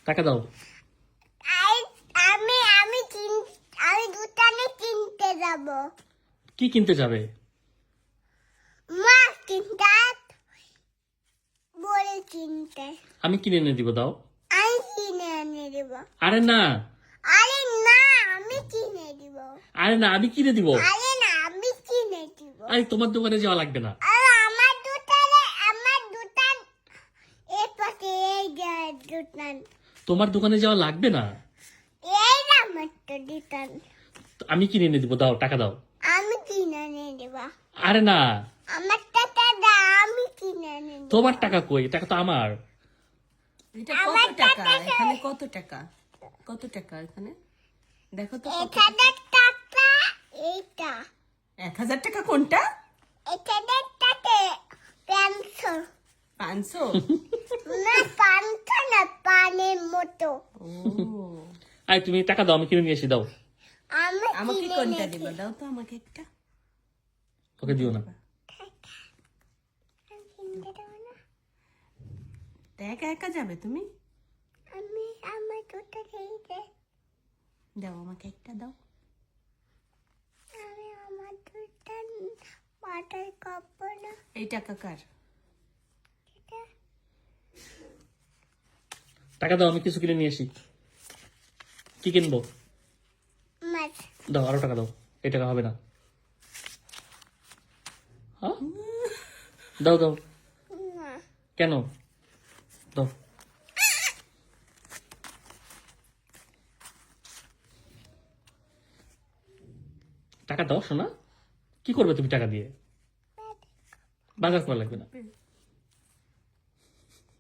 টাকা দাও। আমি আমি আমি দোকানে কিনতে যাব। কি কিনতে যাবে? মাছ কিনতে, বড়ি কিনতে। আমি কিনে এনে দিব, দাও। আমি কিনে এনে দিব। আরে না, আরে না, আমি কিনে দিব। আরে না, আমি কিনে দিব। আরে না, আমি কিনে দিব। আরে তোমার দোকানে যাওয়া লাগবে না। আর আমার দোকান এই পাশে, এই যে দোকান। তোমার দোকানে যাওয়া লাগবে না। এই যে আমার তো দোকান। আমি কিনে এনে দিব, দাও, টাকা দাও। আমি কিনে এনে দিব। আরে না, আমার টাকা দাও, আমি কিনে এনে দিব। তোমার টাকা কই? টাকা তো আমার। এটা কত টাকা? এখানে কত টাকা? কত টাকা এখানে? দেখো তো কত। 1000 টাকা এইটা। 1000 টাকা কোনটা? 1000 টাকা 500। 500? না 500 না, পানের মতো। ও, আরে তুমি টাকা দাও, আমি কিনে নিয়ে এসে দাও। আমাকে কিনে কোনটা এনেছি। দিবা? দাও তো আমাকে একটা। ওকে দিও না। আমি কিনতে দেবো না। তা একা একা যাবে তুমি? আমি আমার দুটো খেয়েছে। দাও আমাকে একটা দাও। আমি আমার দুটো মাথায় কাপড় না। এই টাকা কার? এটা টাকা দাও, আমি কিছু কিনে নিয়ে আসি। কি কিনবো? মাছ। দাও, আরো টাকা দাও। এই টাকা হবে না। হ্যাঁ? দাও দাও। না, কেন? দাও। টাকা দাও, শোনা। কি করবে তুমি টাকা দিয়ে? বাজার করা লাগবে না।